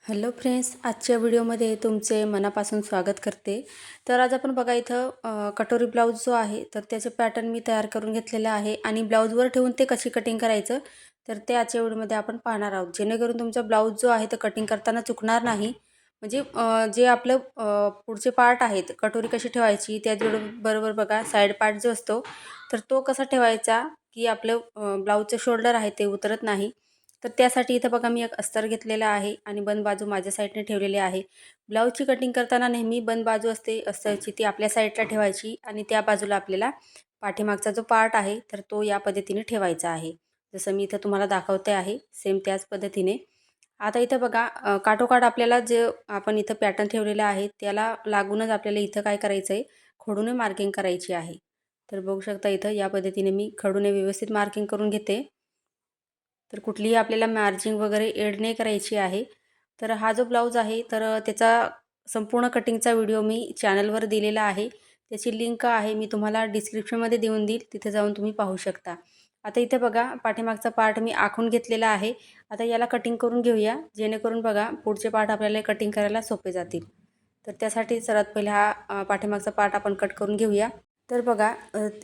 Hello friends, आजच्या व्हिडिओमध्ये तुमचे मनापासून स्वागत करते। तर आज आपण बघा इथं कटोरी ब्लाऊज जो आहे तर त्याचे पॅटर्न मी तयार करून घेतलेलं आहे आणि ब्लाऊजवर ठेवून ते कशी कटिंग करायचं तर ते आजच्या व्हिडिओमध्ये आपण पाहणार आहोत, जेणेकरून तुमचा ब्लाऊज जो आहे तो कटिंग करताना चुकणार नाही। म्हणजे जे आपलं पुढचे पार्ट आहेत, कटोरी कशी ठेवायची त्याचबरोबर बघा साईड पार्ट जो असतो तर तो कसा ठेवायचा की आपलं ब्लाऊजचं शोल्डर आहे ते उतरत नाही। तर त्यासाठी इथं बघा मी एक अस्तर घेतलेला आहे आणि बंद बाजू माझ्या साईडने ठेवलेली आहे। ब्लाऊजची कटिंग करताना नेहमी बंद बाजू असते अस्तरची ती आपल्या साईडला ठेवायची आणि त्या बाजूला आपल्याला पाठीमागचा जो पार्ट आहे तर तो या पद्धतीने ठेवायचा आहे। जसं मी इथं तुम्हाला दाखवते आहे सेम त्याच पद्धतीने। आता इथं बघा काठोकाठ आपल्याला जे आपण इथं पॅटर्न ठेवलेला आहे त्याला लागूनच आपल्याला इथं काय करायचं आहे, खडूने मार्किंग करायची आहे। तर बघू शकता इथं या पद्धतीने मी खडूने व्यवस्थित मार्किंग करून घेते। तर कुठलीही आपल्याला मार्जिंग वगैरे एड नाही करायची आहे। तर हा जो ब्लाऊज आहे तर त्याचा संपूर्ण कटिंगचा व्हिडिओ मी चॅनलवर दिलेला आहे, त्याची लिंक आहे मी तुम्हाला डिस्क्रिप्शनमध्ये देऊन देईल, तिथे जाऊन तुम्ही पाहू शकता। आता इथे बघा पाठीमागचा पार्ट मी आखून घेतलेला आहे। आता याला कटिंग करून घेऊया, जेणेकरून बघा पुढचे पार्ट आपल्याला कटिंग करायला सोपे जातील। तर त्यासाठी सर्वात पहिले हा पाठीमागचा पार्ट आपण कट करून घेऊया। तर बघा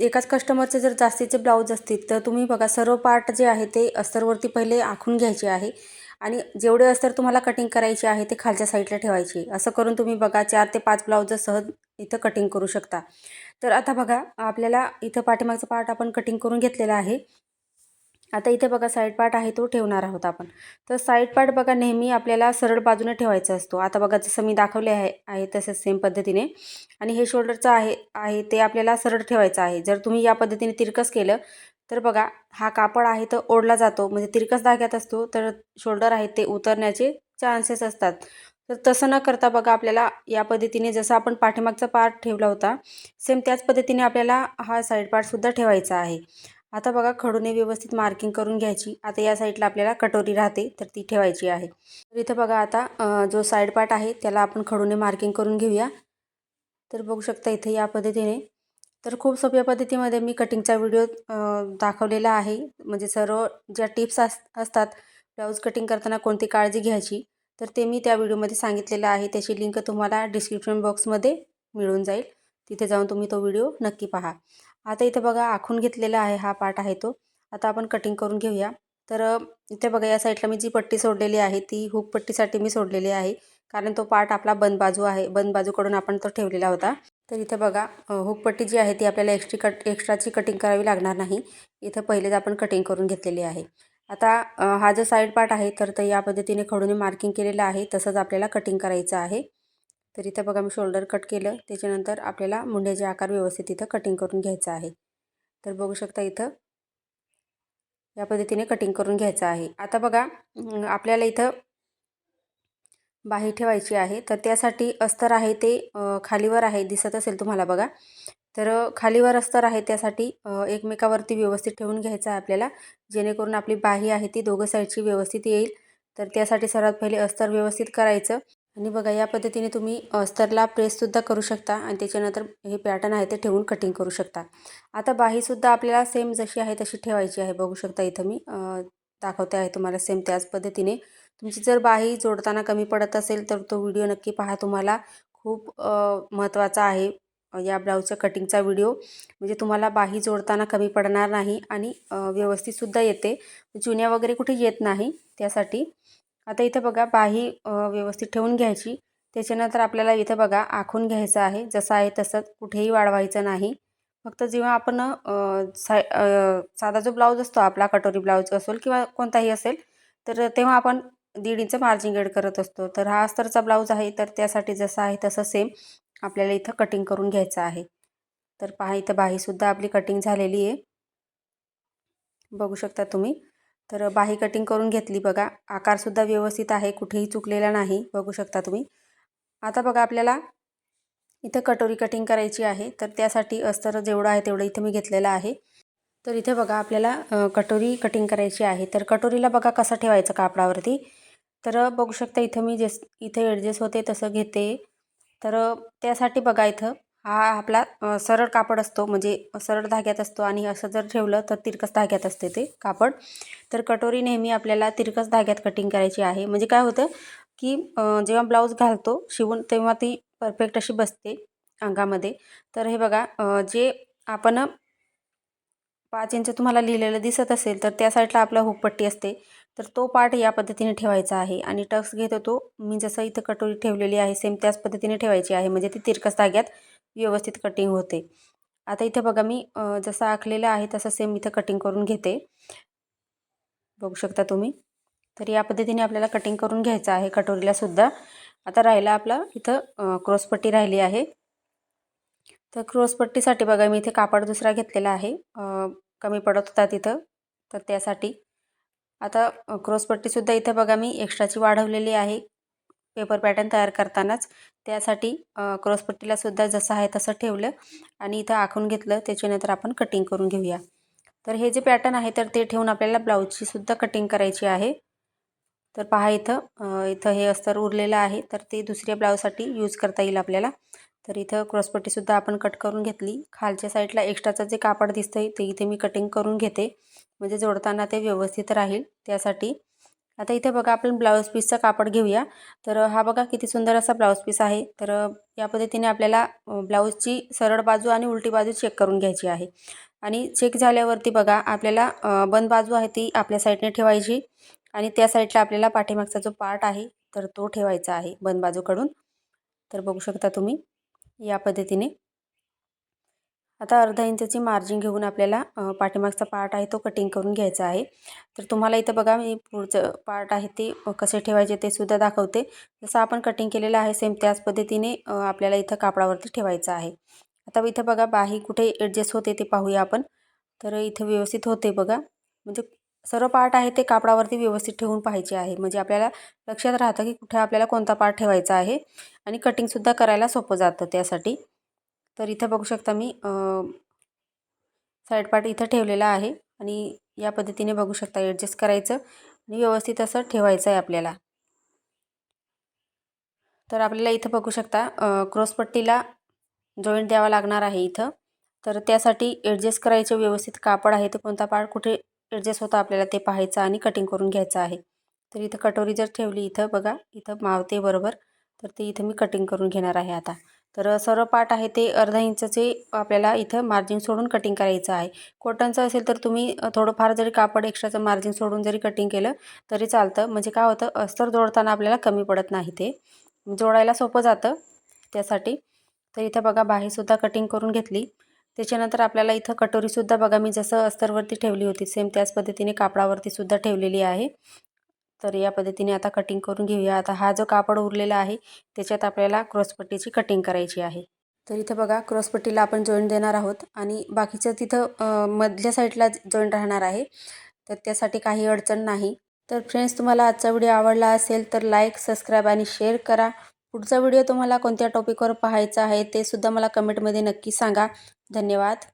एकाच कस्टमरचे जर जास्तीचे ब्लाऊज असतील तर तुम्ही बघा सर्व पार्ट जे आहे ते अस्तरवरती पहिले आखून घ्यायचे आहे आणि जेवढे अस्तर तुम्हाला कटिंग करायचे आहे ते खालच्या साईडला ठेवायचे। असं करून तुम्ही बघा 4 ते 5 ब्लाऊज सहज इथं कटिंग करू शकता। तर आता बघा आपल्याला इथं पाठीमागचा पार्ट आपण कटिंग करून घेतलेला आहे। आता इथे बघा साईड पार्ट आहे तो ठेवणार आहोत आपण। तर साईड पार्ट बघा नेहमी आपल्याला सरळ बाजूने ठेवायचा असतो। आता बघा जसं मी दाखवले आहे तसंच सेम पद्धतीने आणि हे शोल्डरचं आहे ते आपल्याला सरळ ठेवायचं आहे। जर तुम्ही या पद्धतीने तिरकस केलं तर बघा हा कापड आहे तो ओढला जातो, म्हणजे तिरकस धाग्यात असतो तर शोल्डर आहे ते उतरण्याचे चान्सेस असतात। तर तसं न करता बघा आपल्याला या पद्धतीने जसं आपण पाठीमागचा पार्ट ठेवला होता सेम त्याच पद्धतीने आपल्याला हा साईड पार्टसुद्धा ठेवायचा आहे। आता बघा खडूने व्यवस्थित मार्किंग करून घ्यायची। आता या साईडला आपल्याला कटोरी राहते तर ती ठेवायची आहे। तर इथं बघा आता जो साईड पार्ट आहे त्याला आपण खडूने मार्किंग करून घेऊया। तर बघू शकता इथे या पद्धतीने। तर खूप सोप्या पद्धतीमध्ये मी कटिंगचा व्हिडिओ दाखवलेला आहे, म्हणजे सर्व ज्या टिप्स असतात ब्लाऊज कटिंग करताना कोणती काळजी घ्यायची तर ते मी त्या व्हिडिओमध्ये सांगितलेलं आहे। त्याची लिंक तुम्हाला डिस्क्रिप्शन बॉक्समध्ये मिळून जाईल, तिथे जाऊन तुम्ही तो व्हिडिओ नक्की पहा। आता इथे बघा आखून घेतलेला आहे हा पार्ट आहे तो। आता आपण कटिंग करून घेऊया। तर इथे बघा या साईडला मी जी पट्टी सोडलेली आहे ती हुक पट्टीसाठी मी सोडलेली आहे, कारण तो पार्ट आपला बंद बाजू आहे, बंद बाजूकडून आपण तो ठेवलेला होता। तर इथे बघा हुक पट्टी जी आहे ती आपल्याला एक्स्ट्राची कटिंग करावी लागणार नाही, इथं पहिलेच आपण कटिंग करून घेतलेली आहे। आता हा जो साईड पार्ट आहे तर या पद्धतीने खडूने मार्किंग केलेलं आहे, तसंच आपल्याला कटिंग करायचं आहे। तर इथं बघा मी शोल्डर कट केलं, त्याच्यानंतर आपल्याला मुंड्याचे आकार व्यवस्थित इथं कटिंग करून घ्यायचं आहे। तर बघू शकता इथं या पद्धतीने कटिंग करून घ्यायचं आहे। आता बघा आपल्याला इथं बाही ठेवायची आहे, तर त्यासाठी अस्तर आहे ते खालीवर आहे, दिसत असेल तुम्हाला बघा। तर खालीवर अस्तर आहे त्यासाठी एकमेकावरती व्यवस्थित ठेवून घ्यायचं आहे आपल्याला, जेणेकरून आपली बाही आहे ती दोघं साईडची व्यवस्थित येईल। तर त्यासाठी सर्वात पहिले अस्तर व्यवस्थित करायचं आणि बघा या पद्धतीने तुम्ही अस्तरला प्रेससुद्धा करू शकता आणि त्याच्यानंतर हे पॅटर्न आहे ते ठेवून कटिंग करू शकता। आता बाहीसुद्धा आपल्याला सेम जशी आहे तशी ठेवायची आहे। बघू शकता इथं मी दाखवते आहे तुम्हाला सेम त्याच पद्धतीने। तुमची जर बाही जोडताना कमी पडत असेल तर तो व्हिडिओ नक्की पहा, तुम्हाला खूप महत्त्वाचा आहे या ब्लाऊजच्या कटिंगचा व्हिडिओ, म्हणजे तुम्हाला बाही जोडताना कमी पडणार नाही आणि व्यवस्थितसुद्धा येते, चुन्या वगैरे कुठे येत नाही त्यासाठी। आता इथं बघा बाही व्यवस्थित ठेवून घ्यायची, त्याच्यानंतर आपल्याला इथं बघा आखून घ्यायचं आहे, जसं आहे तसंच कुठेही वाढवायचं नाही। फक्त जेव्हा आपण साधा जो ब्लाऊज असतो आपला कटोरी ब्लाऊज असेल किंवा कोणताही असेल तर तेव्हा आपण 1.5 इंच मार्जिंग एड करत असतो। तर हा अस्तरचा ब्लाऊज आहे तर त्यासाठी जसं आहे तसं सेम आपल्याला इथं कटिंग करून घ्यायचं आहे। तर पहा इथं बाहीसुद्धा आपली कटिंग झालेली आहे, बघू शकता तुम्ही। तर बाही कटिंग करून घेतली बघा, आकारसुद्धा व्यवस्थित आहे, कुठेही चुकलेला नाही, बघू शकता तुम्ही। आता बघा आपल्याला इथं कटोरी कटिंग करायची आहे, तर त्यासाठी अस्तर जेवढं आहे तेवढं इथं मी घेतलेलं आहे। तर इथे बघा आपल्याला कटोरी कटिंग करायची आहे। तर कटोरीला बघा कसं ठेवायचं कापडावरती, तर बघू शकता इथं मी इथे ॲडजस्ट होते तसं घेते। तर त्यासाठी बघा इथं हा आपला सरळ कापड असतो, म्हणजे सरळ धाग्यात असतो आणि असं जर ठेवलं तर तिरकस धाग्यात असते ते कापड। तर कटोरी नेहमी आपल्याला तिरकस धाग्यात कटिंग करायची आहे, म्हणजे काय होतं की जेव्हा ब्लाऊज घालतो शिवून तेव्हा ती परफेक्ट अशी बसते अंगामध्ये. तर हे बघा जे आपण 5 इंच तुम्हाला लिहिलेलं दिसत असेल तर त्या साईडला आपला हुकपट्टी असते. तर तो पार्ट या पद्धतीने ठेवायचा आहे आणि टक्स घेतो तो मी जसं इथं कटोरी ठेवलेली आहे सेम त्याच पद्धतीने ठेवायची आहे, म्हणजे ती तिरकस धाग्यात व्यवस्थित कटिंग होते. आता इथे बघा मी जसं आखलेलं आहे तसं सेम इथं कटिंग करून घेते. बघू शकता तुम्ही. तर या पद्धतीने आपल्याला कटिंग करून घ्यायचं आहे कटोरीला सुद्धा. आता राहिला आपला इथं क्रॉसपट्टी राहिली आहे. तर क्रॉसपट्टीसाठी बघा मी इथे कापड दुसरा घेतलेला आहे. कमी पडत होता तिथं, तर त्यासाठी. आता क्रॉसपट्टीसुद्धा इथे बघा मी एक्स्ट्राची वाढवलेली आहे पेपर पॅटर्न तयार करतानाच. त्यासाठी क्रॉसपट्टीला सुद्धा जसं आहे तसं ठेवलं आणि इथं आखून घेतलं. त्याच्यानंतर आपण कटिंग करून घेऊया. तर हे जे पॅटर्न आहे तर ते ठेवून आपल्याला ब्लाऊजची सुद्धा कटिंग करायची आहे. तर पहा इथं हे अस्तर उरलेलं आहे तर ते दुसऱ्या ब्लाऊजसाठी यूज करता येईल आपल्याला. तर इथं क्रॉसपट्टीसुद्धा आपण कट करून घेतली. खालच्या साईडला एक्स्ट्राचं जे कापड दिसतंय ते इथे मी कटिंग करून घेते, म्हणजे जोडताना ते व्यवस्थित राहील त्यासाठी. आता इथे बघा आपण ब्लाऊज पीसचं कापड घेऊया. तर हा बघा किती सुंदर असा ब्लाऊज पीस आहे. तर या पद्धतीने आपल्याला ब्लाऊजची सरळ बाजू आणि उलटी बाजू चेक करून घ्यायची आहे. आणि चेक झाल्यावरती बघा आपल्याला बंद बाजू आहे ती आपल्या साईडने ठेवायची आणि त्या साईडला आपल्याला पाठीमागचा जो पार्ट आहे तर तो ठेवायचा आहे बंद बाजूकडून. तर बघू शकता तुम्ही या पद्धतीने. आता अर्धा इंचाची मार्जिन घेऊन आपल्याला पाठीमागचा पार्ट आहे तो कटिंग करून घ्यायचा आहे. तर तुम्हाला इथं बघा मी पुढचं पार्ट आहे ते कसे ठेवायचे ते सुद्धा दाखवते. जसं आपण कटिंग केलेलं आहे सेम त्याच पद्धतीने आपल्याला इथं कापडावरती ठेवायचं आहे. आता इथं बघा बाही कुठे ॲडजस्ट होते ते पाहूया आपण. तर इथं व्यवस्थित होते बघा, म्हणजे सर्व पार्ट आहे ते कापडावरती व्यवस्थित ठेवून पाहायचे आहे, म्हणजे आपल्याला लक्षात राहतं की कुठे आपल्याला कोणता पार्ट ठेवायचा आहे आणि कटिंगसुद्धा करायला सोपं जातं त्यासाठी. तर इथं बघू शकता मी साईड पार्ट इथं ठेवलेला आहे आणि या पद्धतीने बघू शकता ॲडजस्ट करायचं आणि व्यवस्थित असं ठेवायचं आहे आपल्याला. तर आपल्याला इथं बघू शकता क्रॉसपट्टीला जॉईंट द्यावा लागणार आहे इथं. तर त्यासाठी ॲडजस्ट करायचं व्यवस्थित कापड आहे ते कोणता पार्ट कुठे ॲडजस्ट होतं आपल्याला ते पाहायचं आणि कटिंग करून घ्यायचं आहे. तर इथं कटोरी जर ठेवली इथं बघा इथं मावते बरोबर, तर ते इथं मी कटिंग करून घेणार आहे आता. तर सर्व पार्ट आहे ते अर्धा इंचचे आपल्याला इथं मार्जिन सोडून कटिंग करायचं आहे. कॉटनचं असेल तर तुम्ही थोडंफार जरी कापड एक्स्ट्राचं मार्जिन सोडून जरी कटिंग केलं तरी चालतं, म्हणजे काय होतं अस्तर जोडताना आपल्याला कमी पडत नाही, ते जोडायला सोपं जातं त्यासाठी. तर इथं बघा बाहीसुद्धा कटिंग करून घेतली. त्याच्यानंतर आपल्याला इथं कटोरीसुद्धा बघा मी जसं अस्तरवरती ठेवली होती सेम त्याच पद्धतीने कापडावरती सुद्धा ठेवलेली आहे. तर या पद्धतीने आता कटिंग करून घेऊया. आता हा जो कापड उरलेला आहे त्याच्यात आपल्याला क्रॉसपट्टीची कटिंग करायची आहे. तर इथं बघा क्रॉसपट्टीला आपण जॉईंट देणार आहोत आणि बाकीचं तिथं मधल्या साईडला जॉईंट राहणार आहे. तर त्यासाठी काही अडचण नाही. तर फ्रेंड्स तुम्हाला आजचा व्हिडिओ आवडला असेल तर लाईक, सबस्क्राईब आणि शेअर करा. पुढचा व्हिडिओ तुम्हाला कोणत्या टॉपिकवर पाहायचा आहे ते सुद्धा मला कमेंटमध्ये नक्की सांगा. धन्यवाद.